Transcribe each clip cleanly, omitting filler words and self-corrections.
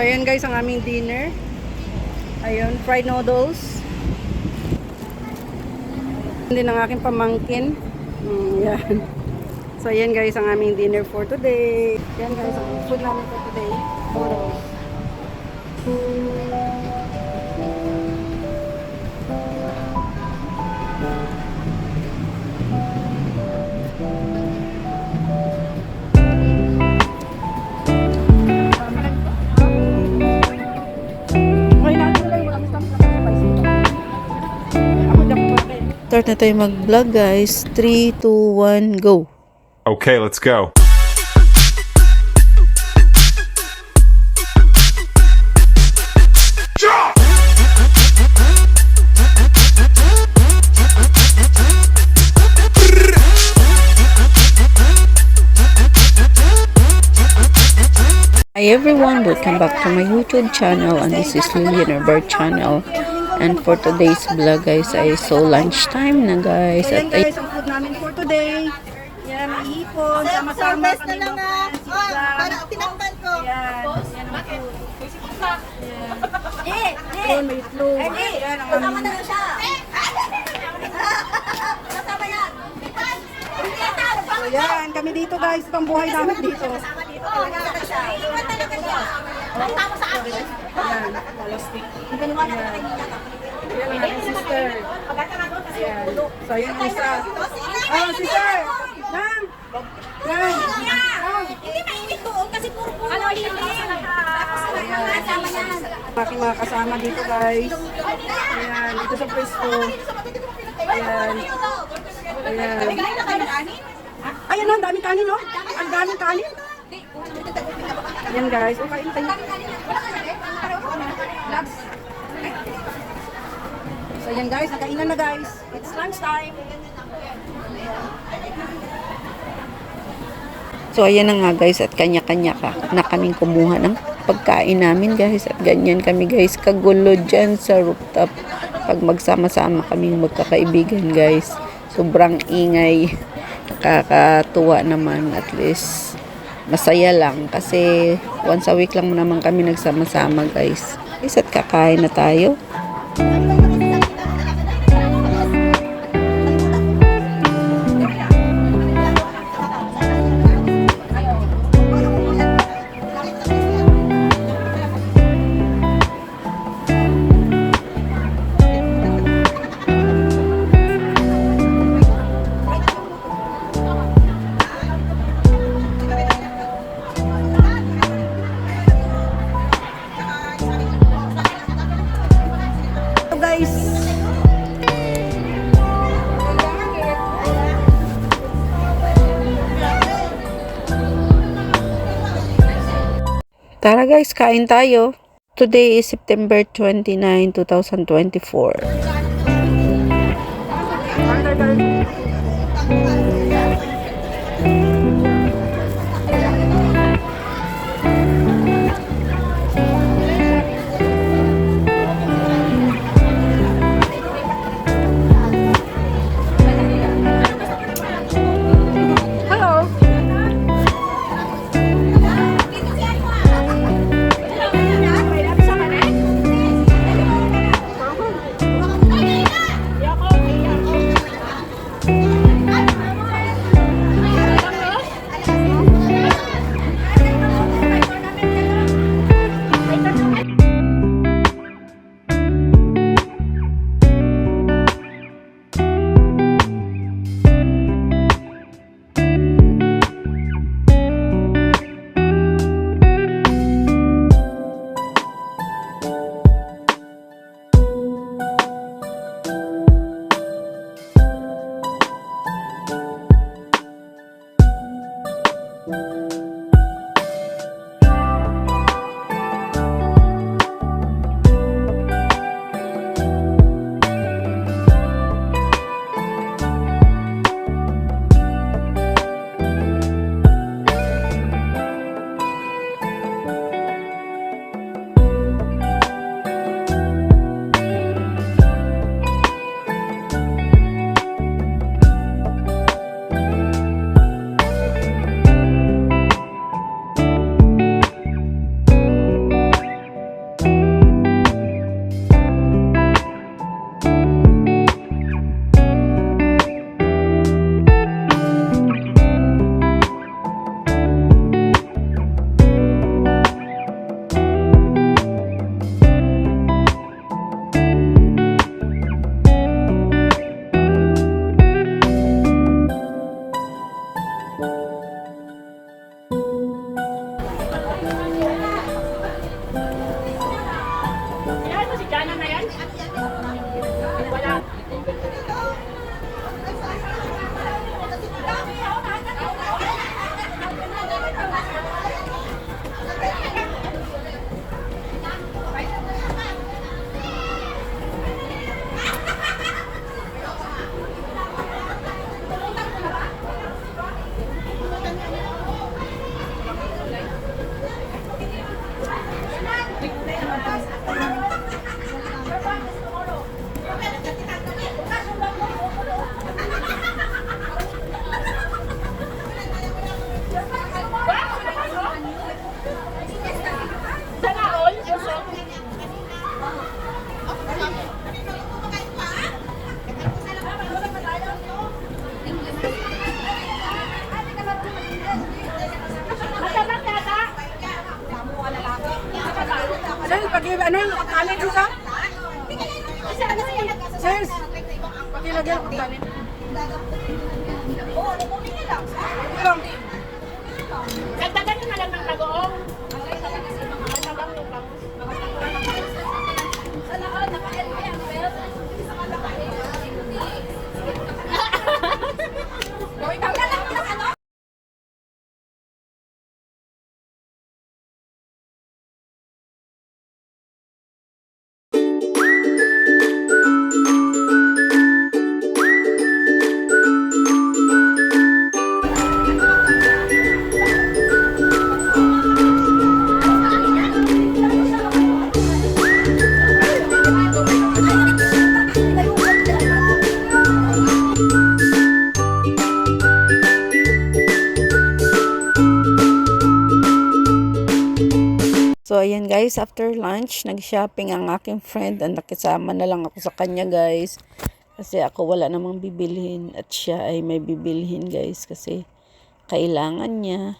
Ayan guys, ang aming dinner. Ayun, fried noodles. Hindi ng aking pamangkin. Yan. So ayan guys, ang aming dinner for today. Ayan guys, ang food namin for today. Noodles. Start na tayo mag-vlog guys. 3, 2, 1, go! Okay, let's go. Hi everyone, welcome back to my YouTube channel, and this is Lilian Bird channel. And for today's vlog guys ay so lunchtime na guys. Ayan guys, ang food namin for today. Yan, may ipon. Sama-sama kami na lang para tinakpan ko. Yan, yan ang food. Ayan, may itlog. Yan ang kasama aming... na lang siya. Kasama yan. So yan, kami dito guys. Ito ang buhay namin dito. Oo, kasama siya. Iwan talaga siya. Ang tama sa akin. Yan, plastic. Yan Yan ang aking sister. Yan. So yan ang isa. Oh, sister! Nang! Nang! Hindi mainit doon kasi puro lilim. Kasama yan. Aking mga kasama dito guys. Ayan, dito sa pwesto. Ayan. Ayan. Ayan na, ang daming kanin no? Ang daming kanin. Ayan guys, okay tayo. So ayan guys, nakainan na guys. It's lunch time. So ayan na nga guys, at kanya-kanya na kaming kumuha ng pagkain namin guys. At ganyan kami guys, kagulo dyan sa rooftop. Pag magsama-sama kaming magkakaibigan guys. Sobrang ingay. Nakakatuwa naman, at least masaya lang. Kasi once a week lang naman kami nagsama-sama guys. At kakain na tayo. So guys, Tara guys, kain tayo. Today is September 29, 2024. hello. ano yung kanin isa? Sis, pakilagyan ako kanin. Oo, lukunin niya lang. Lang. Dagdagan niyo na lang ng tagoong. So, ayan guys, after lunch, nag-shopping ang aking friend and nakisama na lang ako sa kanya guys. Kasi ako wala namang bibilhin at siya ay may bibilhin guys kasi kailangan niya.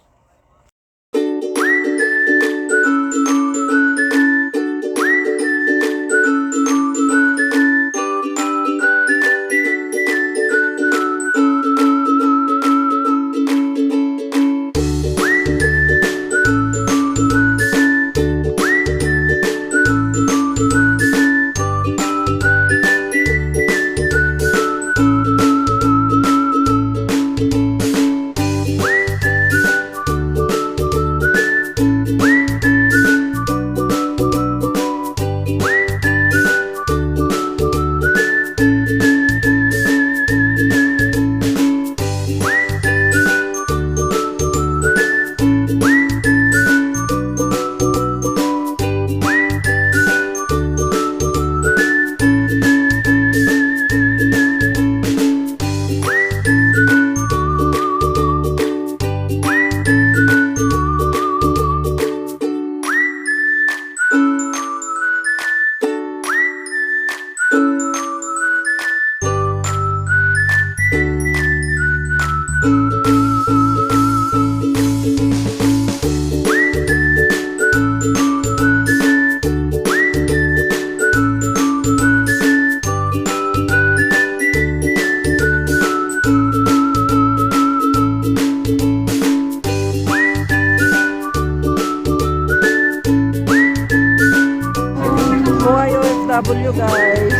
OFW guys.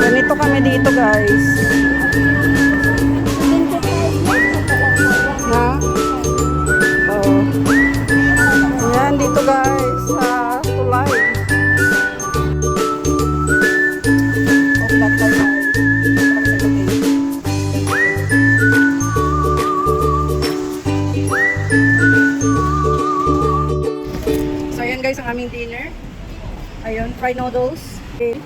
Ganito kami dito guys. Ha? Oo. Ayan dito guys sa tulay. So ayan guys ang aming dinner. Ayun, fried noodles. Okay.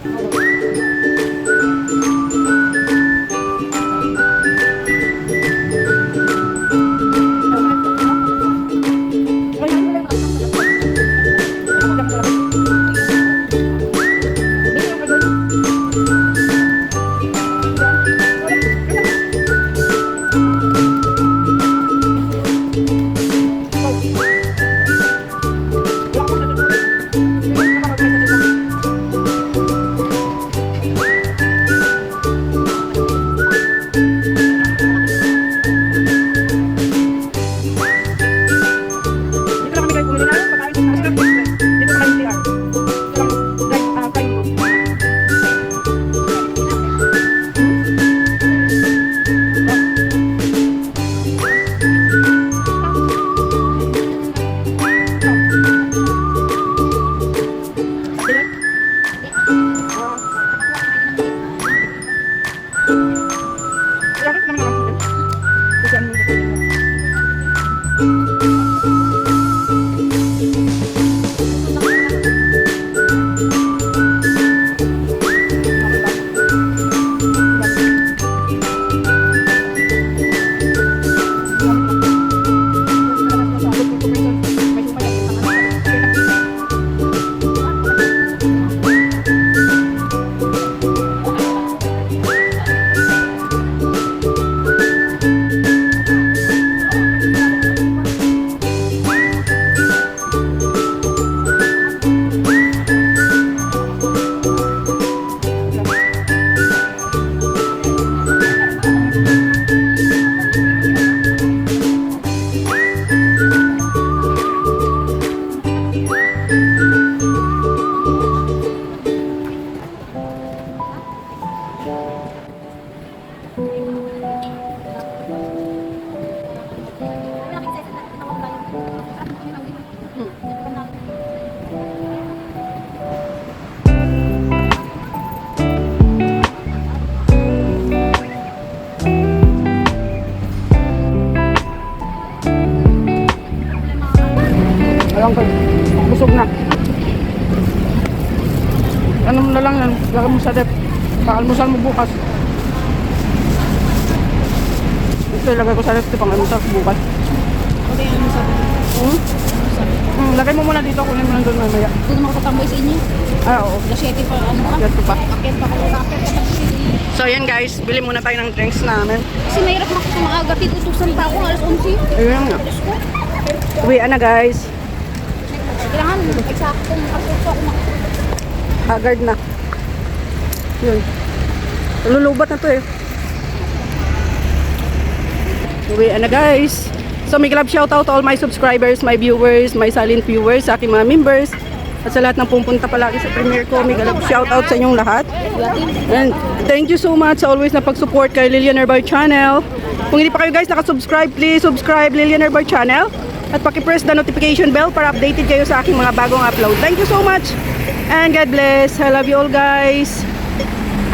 Busog na. Ano mo na lang yan, lagay mo sa rep. Pang-almusal mo bukas. Ito ilagay ko sa rep, pang-almusal ko bukas. Okay, ano sabi? Lagay mo muna dito, kunin mo lang doon mamaya. Doon naman ako tatambay sa inyo. Ah, oo. Lasyete pa, ano ka? Yan pa. Akit pa ako, akit pa kasi. So yan guys, bili muna tayo ng drinks namin. Kasi mahirap na ako sa mga agapit. Utusan pa ako, alas 11. Ayun nga. Diyos ko. Uwian na guys. Kailangan, eksaktong asuso ako Haggard na. Yun. Lulubat na to eh. Uwian na guys. So may club shoutout to all my subscribers, my viewers, my silent viewers, sa aking mga members. At sa lahat ng pumunta palagi sa premiere ko, may club shoutout sa inyong lahat. And thank you so much sa always na pag-support kay Lilian Herbal Channel. Kung hindi pa kayo guys nakasubscribe, please subscribe Lilian Herbal Channel. At paki-press the notification bell para updated kayo sa aking mga bagong upload. Thank you so much. And God bless. I love you all guys.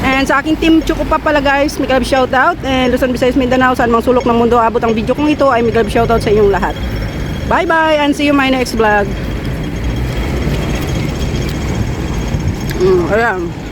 And sa aking team Choco pa pala guys, may club shoutout. And Luzon, Visayas, Mindanao, saan mang sulok ng mundo abot ang video kong ito, ay may club shoutout sa inyong lahat. Bye bye and see you in my next vlog. Ayan.